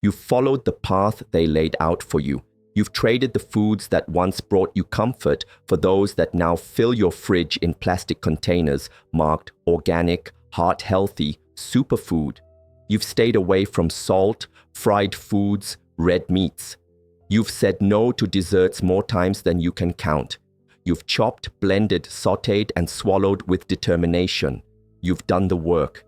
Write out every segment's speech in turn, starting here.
You've followed the path they laid out for you. You've traded the foods that once brought you comfort for those that now fill your fridge in plastic containers marked organic, heart-healthy, superfood. You've stayed away from salt, fried foods, red meats. You've said no to desserts more times than you can count. You've chopped, blended, sautéed, and swallowed with determination. You've done the work.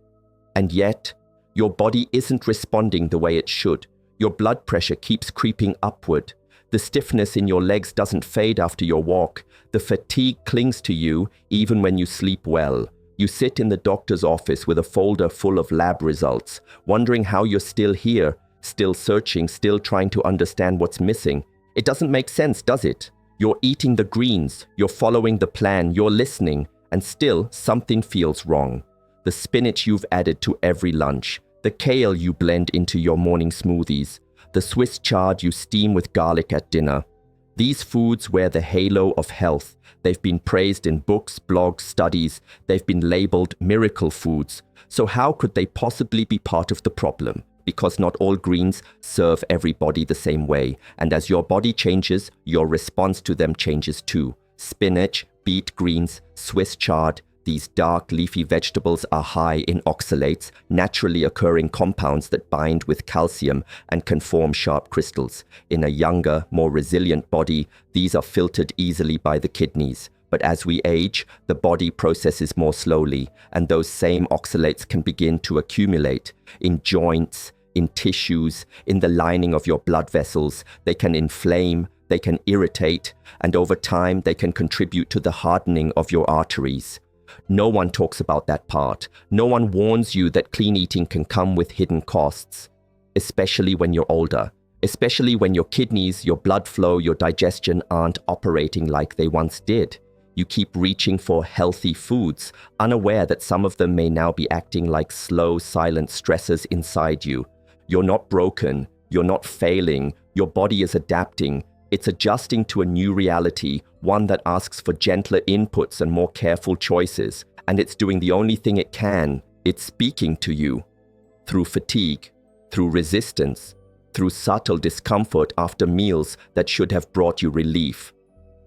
And yet, your body isn't responding the way it should. Your blood pressure keeps creeping upward. The stiffness in your legs doesn't fade after your walk. The fatigue clings to you even when you sleep well. You sit in the doctor's office with a folder full of lab results, wondering how you're still here, still searching, still trying to understand what's missing. It doesn't make sense, does it? You're eating the greens, you're following the plan, you're listening, and still something feels wrong. The spinach you've added to every lunch, the kale you blend into your morning smoothies, the Swiss chard you steam with garlic at dinner. These foods wear the halo of health. They've been praised in books, blogs, studies. They've been labeled miracle foods. So how could they possibly be part of the problem? Because not all greens serve everybody the same way. And as your body changes, your response to them changes too. Spinach, beet greens, Swiss chard, these dark leafy vegetables are high in oxalates, naturally occurring compounds that bind with calcium and can form sharp crystals. In a younger, more resilient body, these are filtered easily by the kidneys. But as we age, the body processes more slowly, and those same oxalates can begin to accumulate in joints, in tissues, in the lining of your blood vessels. They can inflame, they can irritate, and over time they can contribute to the hardening of your arteries. No one talks about that part. No one warns you that clean eating can come with hidden costs, especially when you're older, especially when your kidneys, your blood flow, your digestion aren't operating like they once did. You keep reaching for healthy foods, unaware that some of them may now be acting like slow, silent stressors inside you. You're not broken. You're not failing. Your body is adapting. It's adjusting to a new reality, one that asks for gentler inputs and more careful choices. And it's doing the only thing it can. It's speaking to you. Through fatigue, through resistance, through subtle discomfort after meals that should have brought you relief.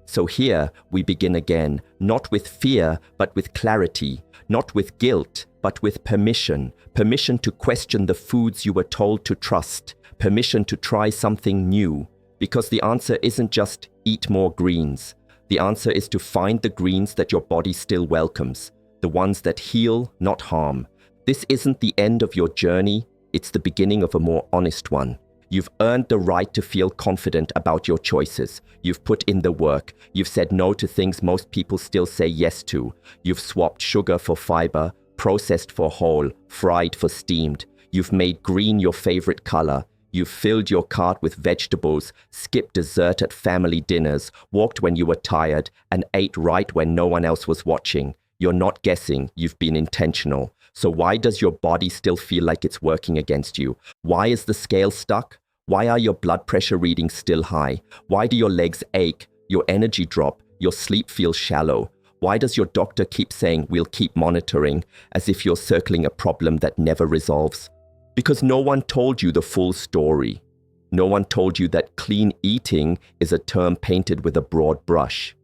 So here we begin again, not with fear, but with clarity, not with guilt, but with permission. Permission to question the foods you were told to trust. Permission to try something new. Because the answer isn't just eat more greens. The answer is to find the greens that your body still welcomes. The ones that heal, not harm. This isn't the end of your journey. It's the beginning of a more honest one. You've earned the right to feel confident about your choices. You've put in the work. You've said no to things most people still say yes to. You've swapped sugar for fiber, processed for whole, fried for steamed. You've made green your favorite color. You've filled your cart with vegetables, skipped dessert at family dinners, walked when you were tired, and ate right when no one else was watching. You're not guessing, you've been intentional. So why does your body still feel like it's working against you? Why is the scale stuck? Why are your blood pressure readings still high? Why do your legs ache, your energy drop, your sleep feels shallow? Why does your doctor keep saying, we'll keep monitoring, as if you're circling a problem that never resolves? Because no one told you the full story. No one told you that clean eating is a term painted with a broad brush.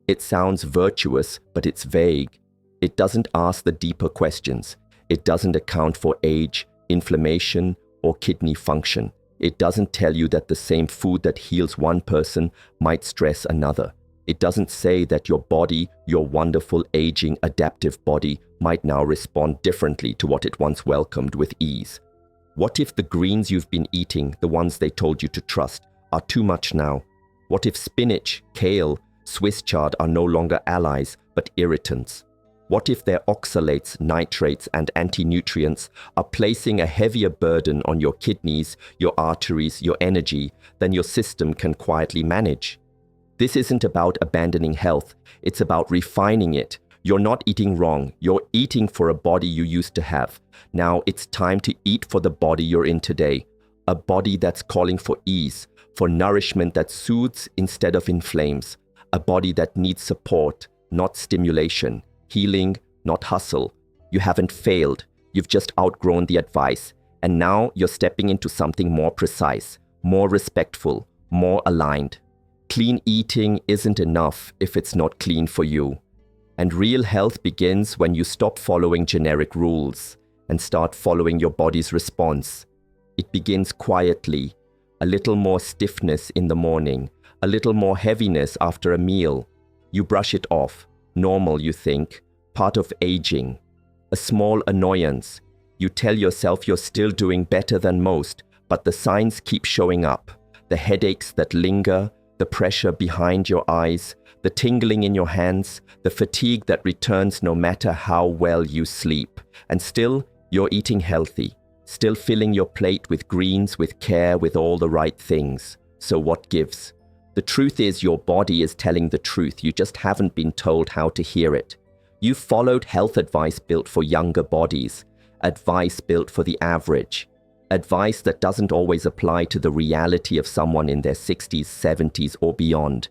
It sounds virtuous, but it's vague. It doesn't ask the deeper questions. It doesn't account for age, inflammation, or kidney function. It doesn't tell you that the same food that heals one person might stress another. It doesn't say that your body, your wonderful, aging, adaptive body, might now respond differently to what it once welcomed with ease. What if the greens you've been eating, the ones they told you to trust, are too much now? What if spinach, kale, Swiss chard are no longer allies, but irritants? What if their oxalates, nitrates, and anti-nutrients are placing a heavier burden on your kidneys, your arteries, your energy than your system can quietly manage? This isn't about abandoning health, it's about refining it. You're not eating wrong, you're eating for a body you used to have. Now it's time to eat for the body you're in today. A body that's calling for ease, for nourishment that soothes instead of inflames. A body that needs support, not stimulation. Healing, not hustle. You haven't failed, you've just outgrown the advice. And now you're stepping into something more precise, more respectful, more aligned. Clean eating isn't enough if it's not clean for you. And real health begins when you stop following generic rules and start following your body's response. It begins quietly, a little more stiffness in the morning, a little more heaviness after a meal. You brush it off. Normal, you think, part of aging. A small annoyance. You tell yourself you're still doing better than most, but the signs keep showing up. The headaches that linger, the pressure behind your eyes, the tingling in your hands, the fatigue that returns no matter how well you sleep. And still, you're eating healthy, still filling your plate with greens, with care, with all the right things. So what gives? The truth is your body is telling the truth. You just haven't been told how to hear it. You followed health advice built for younger bodies, advice built for the average, advice that doesn't always apply to the reality of someone in their 60s, 70s, or beyond.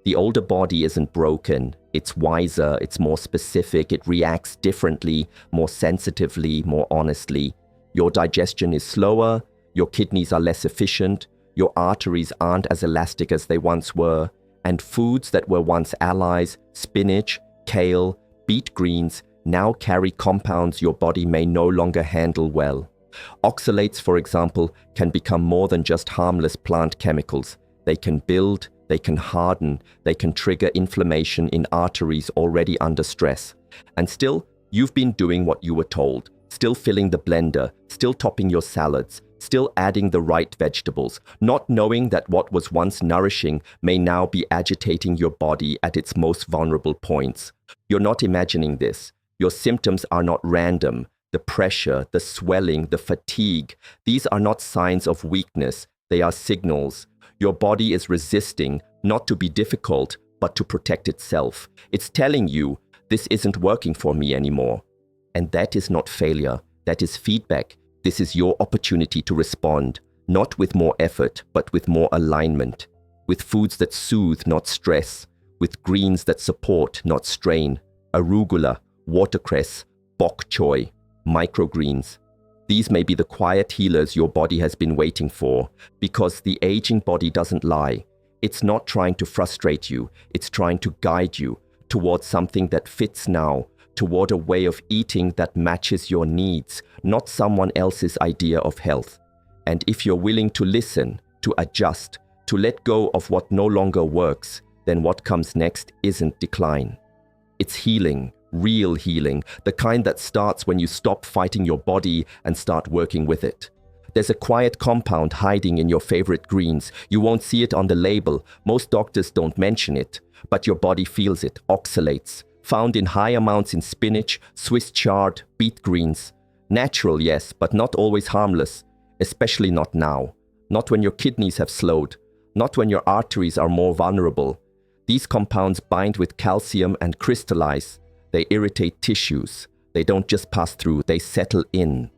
The older body isn't broken. It's wiser, it's more specific, it reacts differently, more sensitively, more honestly. Your digestion is slower, your kidneys are less efficient, your arteries aren't as elastic as they once were, and foods that were once allies, spinach, kale, beet greens, now carry compounds your body may no longer handle well. Oxalates, for example, can become more than just harmless plant chemicals. They can build, they can harden, they can trigger inflammation in arteries already under stress. And still, you've been doing what you were told, still filling the blender, still topping your salads, still adding the right vegetables, not knowing that what was once nourishing may now be agitating your body at its most vulnerable points. You're not imagining this. Your symptoms are not random. The pressure, the swelling, the fatigue, these are not signs of weakness. They are signals. Your body is resisting, not to be difficult, but to protect itself. It's telling you, this isn't working for me anymore. And that is not failure. That is feedback. This is your opportunity to respond, not with more effort, but with more alignment. With foods that soothe, not stress. With greens that support, not strain. Arugula, watercress, bok choy, microgreens. These may be the quiet healers your body has been waiting for, because the aging body doesn't lie. It's not trying to frustrate you, it's trying to guide you towards something that fits now, toward a way of eating that matches your needs, not someone else's idea of health. And if you're willing to listen, to adjust, to let go of what no longer works, then what comes next isn't decline. It's healing. Real healing, the kind that starts when you stop fighting your body and start working with it. There's a quiet compound hiding in your favorite greens. You won't see it on the label. Most doctors don't mention it, but your body feels it. Oxalates, found in high amounts in spinach, Swiss chard, beet greens. Natural, yes, but not always harmless, especially not now. Not when your kidneys have slowed, not when your arteries are more vulnerable. These compounds bind with calcium and crystallize. They irritate tissues. They don't just pass through, they settle in.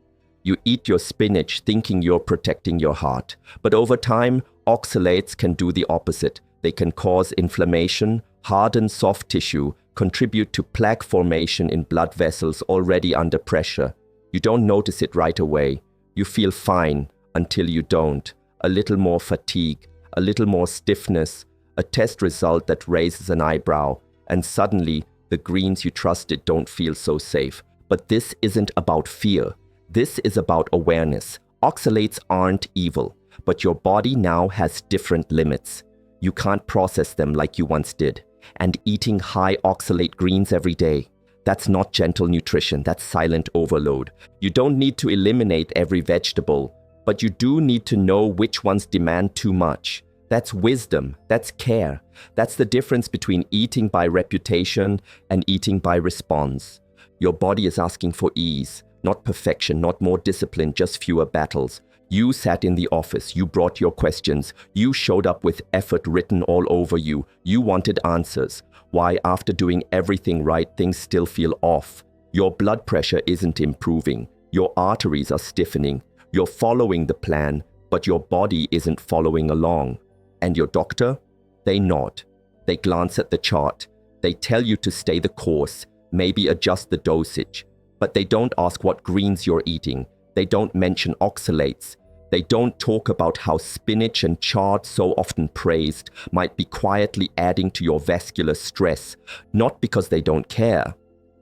You eat your spinach thinking you're protecting your heart. But over time, oxalates can do the opposite. They can cause inflammation, harden soft tissue, contribute to plaque formation in blood vessels already under pressure. You don't notice it right away. You feel fine until you don't. A little more fatigue, a little more stiffness, a test result that raises an eyebrow, and suddenly, the greens you trusted don't feel so safe. But this isn't about fear. This is about awareness. Oxalates aren't evil, but your body now has different limits. You can't process them like you once did. And eating high oxalate greens every day, that's not gentle nutrition, that's silent overload. You don't need to eliminate every vegetable, but you do need to know which ones demand too much. That's wisdom, that's care. That's the difference between eating by reputation and eating by response. Your body is asking for ease, not perfection, not more discipline, just fewer battles. You sat in the office, you brought your questions, you showed up with effort written all over you, you wanted answers. Why, after doing everything right, things still feel off? Your blood pressure isn't improving, your arteries are stiffening, you're following the plan, but your body isn't following along. And your doctor? They nod. They glance at the chart. They tell you to stay the course, maybe adjust the dosage. But they don't ask what greens you're eating. They don't mention oxalates. They don't talk about how spinach and chard, so often praised, might be quietly adding to your vascular stress, not because they don't care,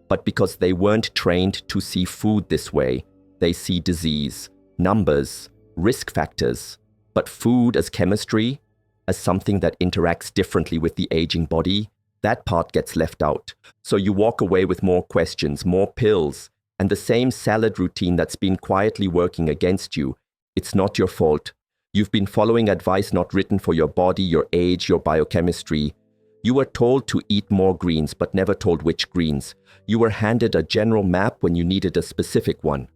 but because they weren't trained to see food this way. They see disease, numbers, risk factors, but food as chemistry, as something that interacts differently with the aging body, that part gets left out. So you walk away with more questions, more pills, and the same salad routine that's been quietly working against you. It's not your fault. You've been following advice not written for your body, your age, your biochemistry. You were told to eat more greens, but never told which greens. You were handed a general map when you needed a specific one.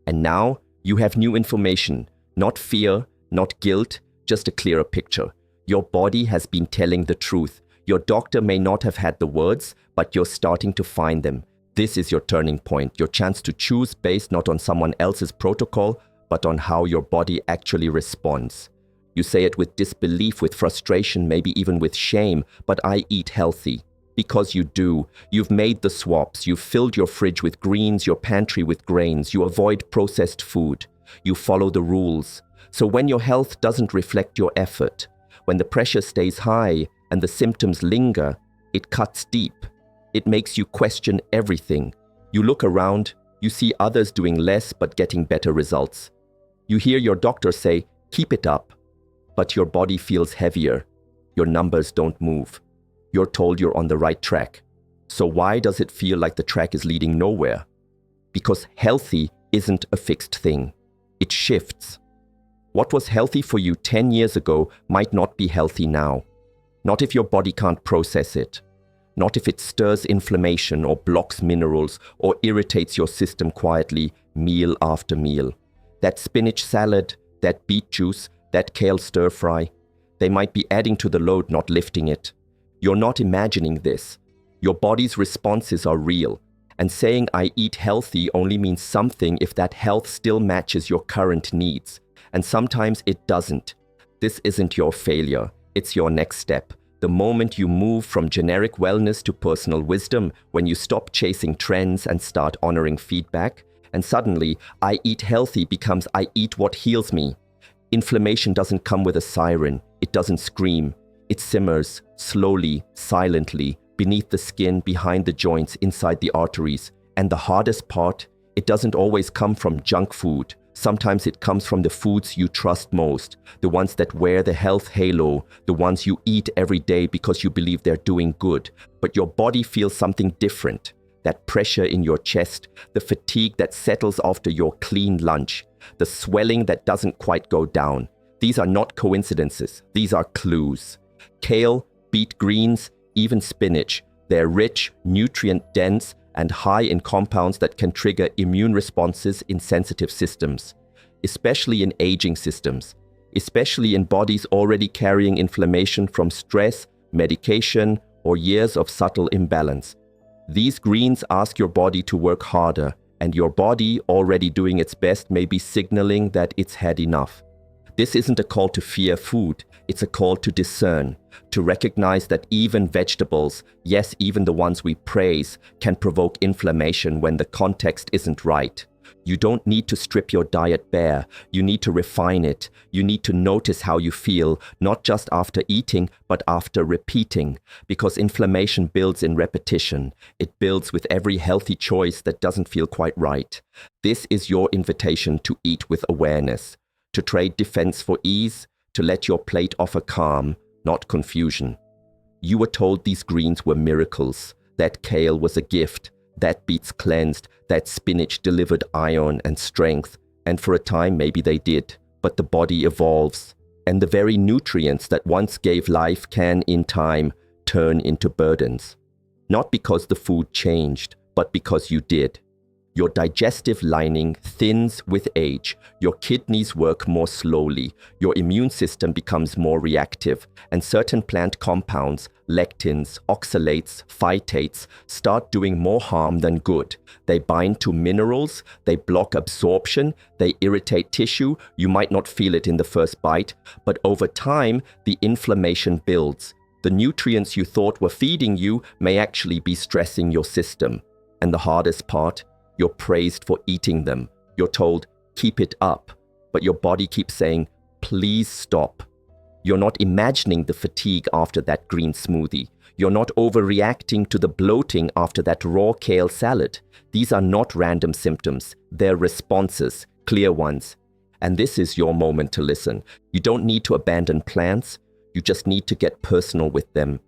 And now you have new information, not fear, not guilt, just a clearer picture. Your body has been telling the truth. Your doctor may not have had the words, but you're starting to find them. This is your turning point, your chance to choose based not on someone else's protocol, but on how your body actually responds. You say it with disbelief, with frustration, maybe even with shame, but I eat healthy. Because you do. You've made the swaps. You've filled your fridge with greens, your pantry with grains. You avoid processed food. You follow the rules. So when your health doesn't reflect your effort, when the pressure stays high and the symptoms linger, it cuts deep. It makes you question everything. You look around, you see others doing less but getting better results. You hear your doctor say, keep it up, but your body feels heavier. Your numbers don't move. You're told you're on the right track. So why does it feel like the track is leading nowhere? Because healthy isn't a fixed thing. It shifts. What was healthy for you 10 years ago might not be healthy now. Not if your body can't process it. Not if it stirs inflammation or blocks minerals or irritates your system quietly meal after meal. That spinach salad, that beet juice, that kale stir fry, they might be adding to the load, not lifting it. You're not imagining this. Your body's responses are real. And saying I eat healthy only means something if that health still matches your current needs. And sometimes it doesn't. This isn't your failure. It's your next step. The moment you move from generic wellness to personal wisdom, when you stop chasing trends and start honoring feedback, and suddenly, I eat healthy becomes I eat what heals me. Inflammation doesn't come with a siren. It doesn't scream. It simmers, slowly, silently, beneath the skin, behind the joints, inside the arteries. And the hardest part, it doesn't always come from junk food. Sometimes it comes from the foods you trust most, the ones that wear the health halo, the ones you eat every day because you believe they're doing good. But your body feels something different. That pressure in your chest, the fatigue that settles after your clean lunch, the swelling that doesn't quite go down. These are not coincidences. These are clues. Kale, beet greens, even spinach. They're rich, nutrient-dense, and high in compounds that can trigger immune responses in sensitive systems, especially in aging systems, especially in bodies already carrying inflammation from stress, medication, or years of subtle imbalance. These greens ask your body to work harder, and your body, already doing its best, may be signaling that it's had enough. This isn't a call to fear food, it's a call to discern, to recognize that even vegetables, yes, even the ones we praise, can provoke inflammation when the context isn't right. You don't need to strip your diet bare, you need to refine it. You need to notice how you feel, not just after eating, but after repeating, because inflammation builds in repetition. It builds with every healthy choice that doesn't feel quite right. This is your invitation to eat with awareness, to trade defense for ease, to let your plate offer calm, not confusion. You were told these greens were miracles, that kale was a gift, that beets cleansed, that spinach delivered iron and strength, and for a time maybe they did, but the body evolves, and the very nutrients that once gave life can, in time, turn into burdens. Not because the food changed, but because you did. Your digestive lining thins with age, your kidneys work more slowly, your immune system becomes more reactive, and certain plant compounds, lectins, oxalates, phytates, start doing more harm than good. They bind to minerals, they block absorption, they irritate tissue. You might not feel it in the first bite, but over time, the inflammation builds. The nutrients you thought were feeding you may actually be stressing your system. And the hardest part, you're praised for eating them. You're told, keep it up, but your body keeps saying, please stop. You're not imagining the fatigue after that green smoothie. You're not overreacting to the bloating after that raw kale salad. These are not random symptoms. They're responses, clear ones. And this is your moment to listen. You don't need to abandon plants. You just need to get personal with them.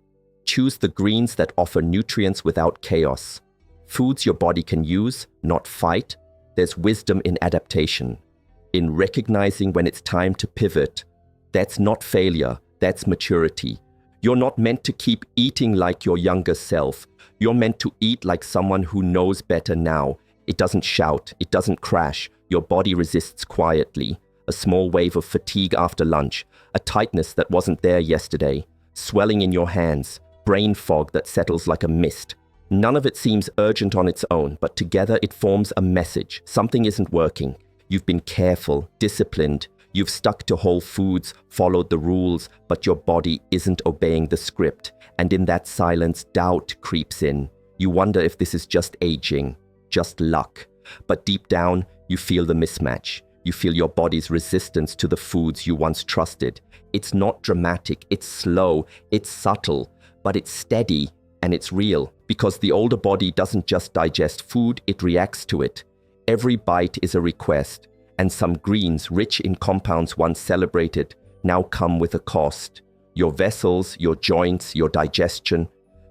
Choose the greens that offer nutrients without chaos. Foods your body can use, not fight. There's wisdom in adaptation, in recognizing when it's time to pivot. That's not failure, that's maturity. You're not meant to keep eating like your younger self. You're meant to eat like someone who knows better now. It doesn't shout, it doesn't crash. Your body resists quietly. A small wave of fatigue after lunch, a tightness that wasn't there yesterday, swelling in your hands, brain fog that settles like a mist. None of it seems urgent on its own, but together it forms a message. Something isn't working. You've been careful, disciplined. You've stuck to whole foods, followed the rules, but your body isn't obeying the script. And in that silence, doubt creeps in. You wonder if this is just aging, just luck. But deep down, you feel the mismatch. You feel your body's resistance to the foods you once trusted. It's not dramatic, it's slow, it's subtle, but it's steady and it's real. Because the older body doesn't just digest food, it reacts to it. Every bite is a request, and some greens rich in compounds once celebrated now come with a cost. Your vessels, your joints, your digestion,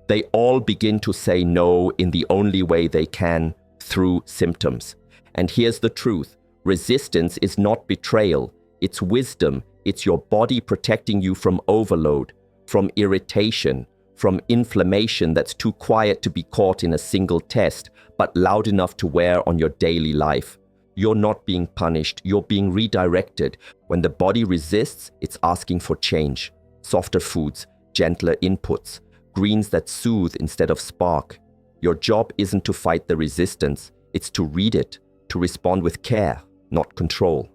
they all begin to say no in the only way they can, through symptoms. And here's the truth. Resistance is not betrayal. It's wisdom. It's your body protecting you from overload, from irritation, from inflammation that's too quiet to be caught in a single test, but loud enough to wear on your daily life. You're not being punished, you're being redirected. When the body resists, it's asking for change. Softer foods, gentler inputs, greens that soothe instead of spark. Your job isn't to fight the resistance, it's to read it, to respond with care, not control.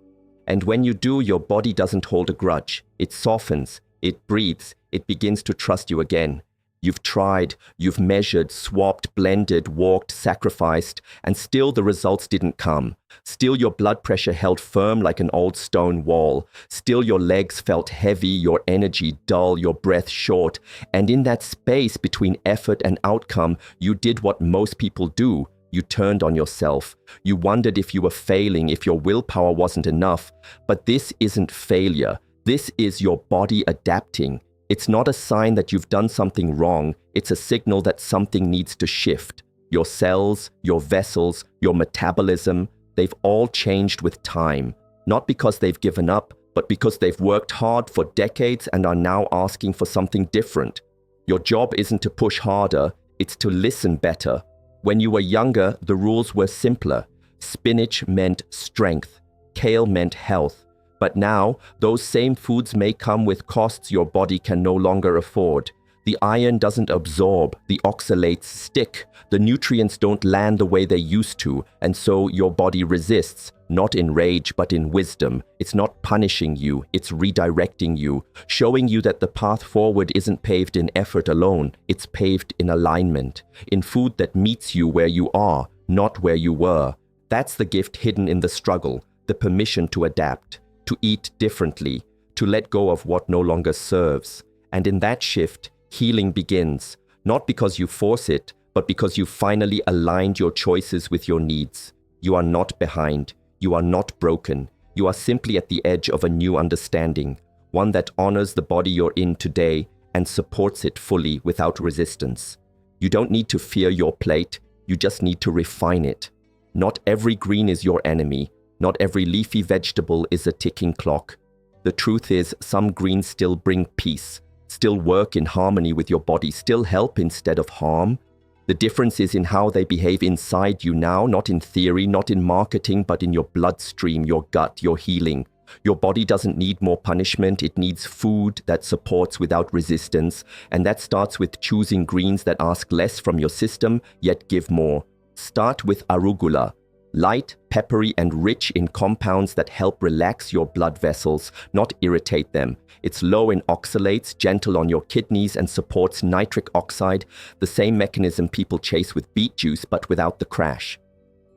And when you do, your body doesn't hold a grudge. It softens, it breathes, it begins to trust you again. You've tried, you've measured, swapped, blended, walked, sacrificed, and still the results didn't come. Still your blood pressure held firm like an old stone wall. Still your legs felt heavy, your energy dull, your breath short. And in that space between effort and outcome, you did what most people do. You turned on yourself. You wondered if you were failing, if your willpower wasn't enough. But this isn't failure. This is your body adapting. It's not a sign that you've done something wrong. It's a signal that something needs to shift. Your cells, your vessels, your metabolism, they've all changed with time. Not because they've given up, but because they've worked hard for decades and are now asking for something different. Your job isn't to push harder, it's to listen better. When you were younger, the rules were simpler. Spinach meant strength. Kale meant health. But now, those same foods may come with costs your body can no longer afford. The iron doesn't absorb, the oxalates stick, the nutrients don't land the way they used to, and so your body resists, not in rage but in wisdom. It's not punishing you, it's redirecting you, showing you that the path forward isn't paved in effort alone, it's paved in alignment, in food that meets you where you are, not where you were. That's the gift hidden in the struggle, the permission to adapt. To eat differently, to let go of what no longer serves. And in that shift, healing begins, not because you force it, but because you finally aligned your choices with your needs. You are not behind. You are not broken. You are simply at the edge of a new understanding, one that honors the body you're in today and supports it fully without resistance. You don't need to fear your plate. You just need to refine it. Not every green is your enemy. Not every leafy vegetable is a ticking clock. The truth is, some greens still bring peace, still work in harmony with your body, still help instead of harm. The difference is in how they behave inside you now, not in theory, not in marketing, but in your bloodstream, your gut, your healing. Your body doesn't need more punishment, it needs food that supports without resistance, and that starts with choosing greens that ask less from your system, yet give more. Start with arugula. Light, peppery, and rich in compounds that help relax your blood vessels, not irritate them. It's low in oxalates, gentle on your kidneys, and supports nitric oxide, the same mechanism people chase with beet juice but without the crash.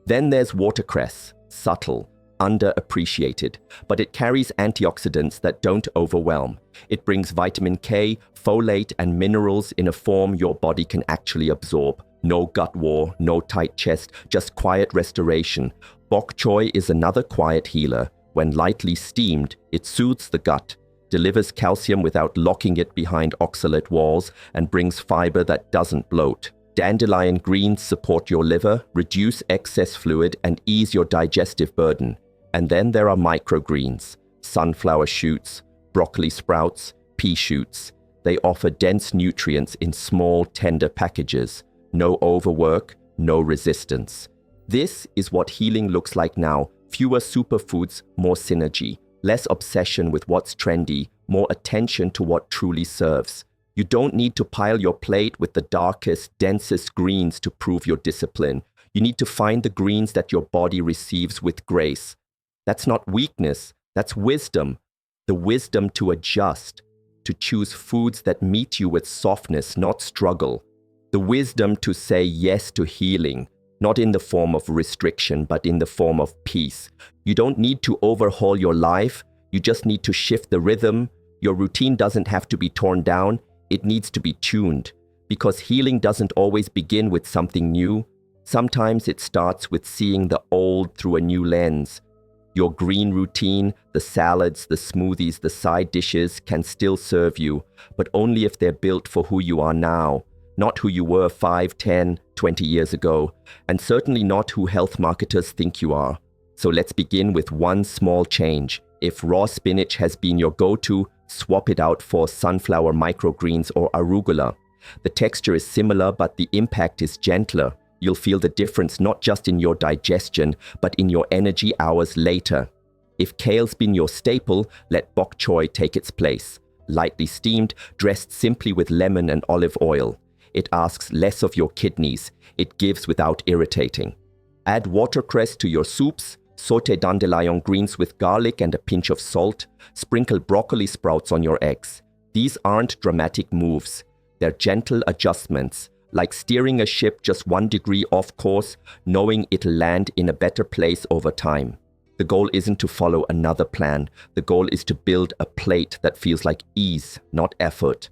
Then there's watercress, subtle, underappreciated, but it carries antioxidants that don't overwhelm. It brings vitamin K, folate, and minerals in a form your body can actually absorb. No gut war, no tight chest, just quiet restoration. Bok choy is another quiet healer. When lightly steamed, it soothes the gut, delivers calcium without locking it behind oxalate walls, and brings fiber that doesn't bloat. Dandelion greens support your liver, reduce excess fluid, and ease your digestive burden. And then there are microgreens, sunflower shoots, broccoli sprouts, pea shoots. They offer dense nutrients in small, tender packages. No overwork, no resistance. This is what healing looks like now. Fewer superfoods, more synergy. Less obsession with what's trendy, more attention to what truly serves. You don't need to pile your plate with the darkest, densest greens to prove your discipline. You need to find the greens that your body receives with grace. That's not weakness, that's wisdom. The wisdom to adjust, to choose foods that meet you with softness, not struggle. The wisdom to say yes to healing, not in the form of restriction, but in the form of peace. You don't need to overhaul your life, you just need to shift the rhythm. Your routine doesn't have to be torn down. It needs to be tuned, because healing doesn't always begin with something new. Sometimes it starts with seeing the old through a new lens. Your green routine, the salads, the smoothies, the side dishes can still serve you, but only if they're built for who you are now, not who you were 5, 10, 20 years ago, and certainly not who health marketers think you are. So let's begin with one small change. If raw spinach has been your go-to, swap it out for sunflower microgreens or arugula. The texture is similar, but the impact is gentler. You'll feel the difference not just in your digestion, but in your energy hours later. If kale's been your staple, let bok choy take its place. Lightly steamed, dressed simply with lemon and olive oil. It asks less of your kidneys. It gives without irritating. Add watercress to your soups. Saute dandelion greens with garlic and a pinch of salt. Sprinkle broccoli sprouts on your eggs. These aren't dramatic moves. They're gentle adjustments, like steering a ship just 1 degree off course, knowing it'll land in a better place over time. The goal isn't to follow another plan. The goal is to build a plate that feels like ease, not effort.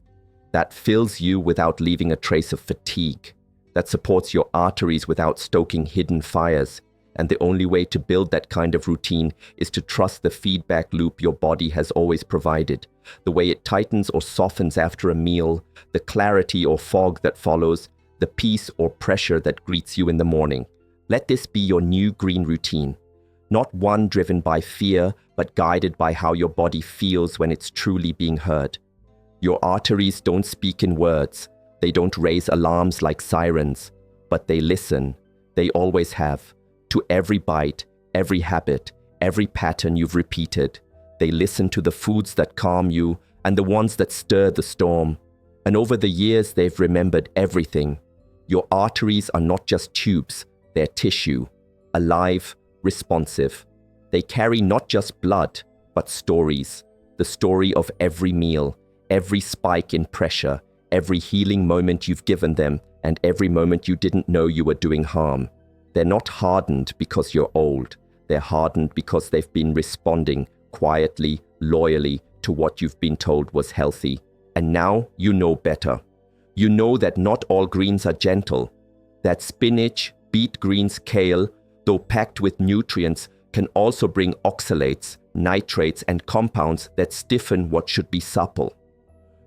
That fills you without leaving a trace of fatigue. That supports your arteries without stoking hidden fires. And the only way to build that kind of routine is to trust the feedback loop your body has always provided. The way it tightens or softens after a meal, the clarity or fog that follows, the peace or pressure that greets you in the morning. Let this be your new green routine. Not one driven by fear, but guided by how your body feels when it's truly being heard. Your arteries don't speak in words. They don't raise alarms like sirens, but they listen. They always have. To every bite, every habit, every pattern you've repeated. They listen to the foods that calm you and the ones that stir the storm. And over the years, they've remembered everything. Your arteries are not just tubes, they're tissue, alive, responsive. They carry not just blood, but stories. The story of every meal, every spike in pressure, every healing moment you've given them, and every moment you didn't know you were doing harm. They're not hardened because you're old. They're hardened because they've been responding quietly, loyally to what you've been told was healthy. And now you know better. You know that not all greens are gentle. That spinach, beet greens, kale, though packed with nutrients, can also bring oxalates, nitrates, and compounds that stiffen what should be supple.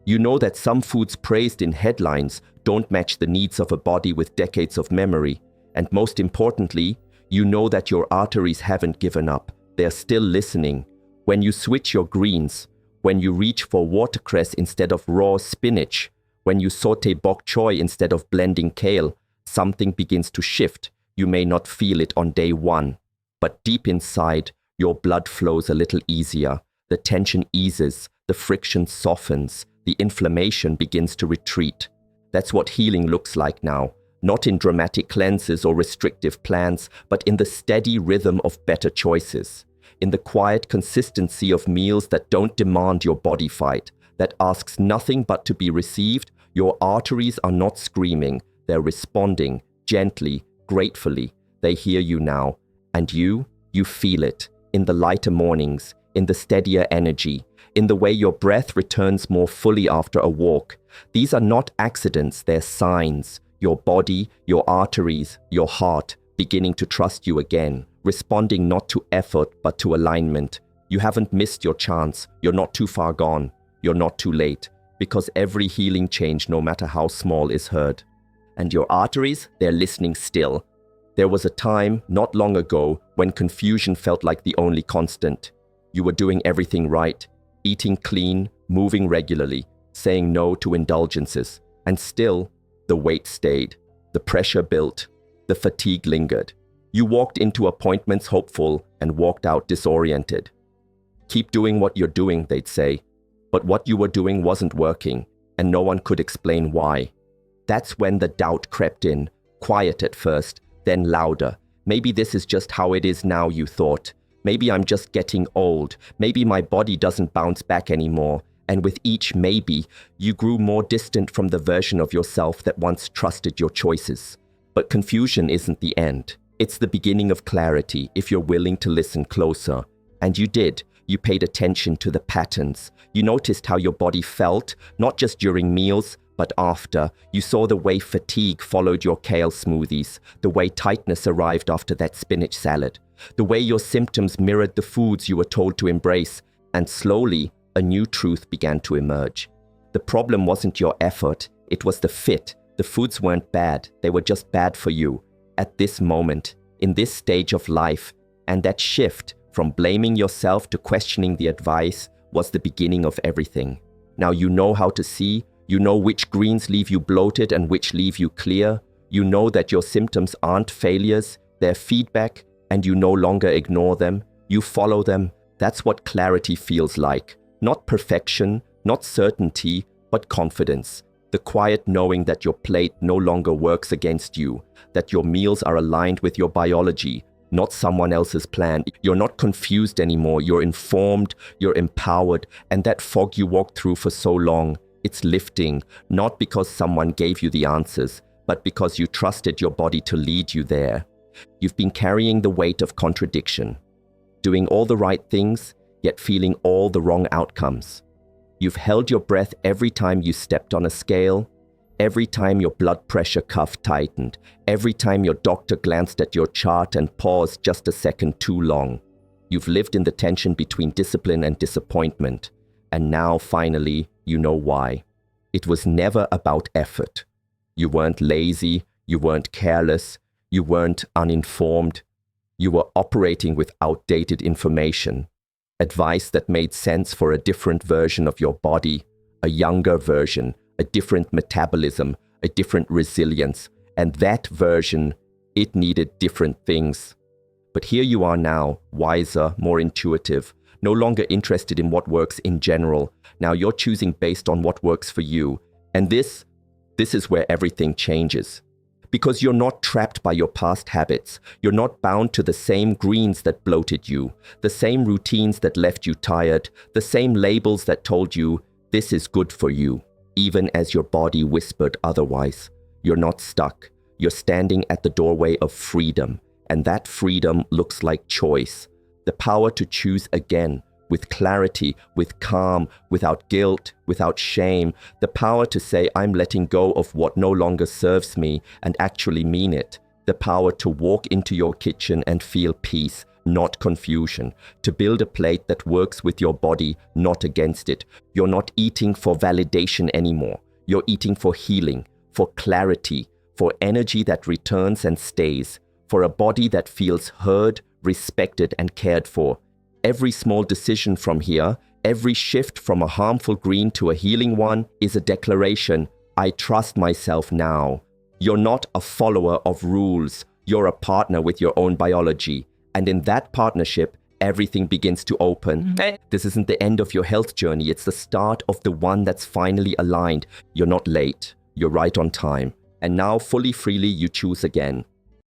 You know that some foods praised in headlines don't match the needs of a body with decades of memory. And most importantly, you know that your arteries haven't given up. They're still listening. When you switch your greens, when you reach for watercress instead of raw spinach, when you saute bok choy instead of blending kale, something begins to shift. You may not feel it on day one, but deep inside, your blood flows a little easier. The tension eases, the friction softens, the inflammation begins to retreat. That's what healing looks like now. Not in dramatic cleanses or restrictive plans, but in the steady rhythm of better choices. In the quiet consistency of meals that don't demand your body fight, that asks nothing but to be received. Your arteries are not screaming. They're responding, gently, gratefully. They hear you now. And you feel it. in the lighter mornings, in the steadier energy, in the way your breath returns more fully after a walk. These are not accidents, they're signs. Your body, your arteries, your heart beginning to trust you again, responding not to effort but to alignment. You haven't missed your chance. You're not too far gone. You're not too late, because every healing change, no matter how small, is heard. And your arteries, they're listening still. There was a time, not long ago, when confusion felt like the only constant. You were doing everything right, eating clean, moving regularly, saying no to indulgences. And still, the weight stayed, the pressure built, the fatigue lingered. You walked into appointments hopeful and walked out disoriented. Keep doing what you're doing, they'd say. But what you were doing wasn't working, and no one could explain why. That's when the doubt crept in, quiet at first, then louder. Maybe this is just how it is now, you thought. Maybe I'm just getting old. Maybe my body doesn't bounce back anymore. And with each maybe, you grew more distant from the version of yourself that once trusted your choices. But confusion isn't the end. It's the beginning of clarity if you're willing to listen closer. And you did. You paid attention to the patterns. You noticed how your body felt, not just during meals, but after. You saw the way fatigue followed your kale smoothies, the way tightness arrived after that spinach salad, the way your symptoms mirrored the foods you were told to embrace, and slowly, a new truth began to emerge. The problem wasn't your effort, it was the fit. The foods weren't bad, they were just bad for you, at this moment, in this stage of life, and that shift from blaming yourself to questioning the advice was the beginning of everything. Now you know how to see, you know which greens leave you bloated and which leave you clear. You know that your symptoms aren't failures, they're feedback, and you no longer ignore them. You follow them. That's what clarity feels like. Not perfection, not certainty, but confidence. The quiet knowing that your plate no longer works against you, that your meals are aligned with your biology, not someone else's plan. You're not confused anymore. You're informed, you're empowered, and that fog you walked through for so long, it's lifting, not because someone gave you the answers, but because you trusted your body to lead you there. You've been carrying the weight of contradiction, doing all the right things, yet feeling all the wrong outcomes. You've held your breath every time you stepped on a scale, every time your blood pressure cuff tightened, every time your doctor glanced at your chart and paused just a second too long. You've lived in the tension between discipline and disappointment, and now finally you know why. It was never about effort. You weren't lazy, you weren't careless, you weren't uninformed. You were operating with outdated information, advice that made sense for a different version of your body, a younger version, a different metabolism, a different resilience, and that version, it needed different things. But here you are now, wiser, more intuitive, no longer interested in what works in general. Now you're choosing based on what works for you. And this is where everything changes. Because you're not trapped by your past habits. You're not bound to the same greens that bloated you, the same routines that left you tired, the same labels that told you, this is good for you, even as your body whispered otherwise. You're not stuck. You're standing at the doorway of freedom, and that freedom looks like choice. The power to choose again, with clarity, with calm, without guilt, without shame. The power to say, I'm letting go of what no longer serves me and actually mean it. The power to walk into your kitchen and feel peace, not confusion. To build a plate that works with your body, not against it. You're not eating for validation anymore. You're eating for healing, for clarity, for energy that returns and stays, for a body that feels heard, respected, and cared for. Every small decision from here, every shift from a harmful green to a healing one is a declaration. I trust myself now. You're not a follower of rules. You're a partner with your own biology. And in that partnership, everything begins to open. This isn't the end of your health journey. It's the start of the one that's finally aligned. You're not late. You're right on time. And now, fully freely, you choose again.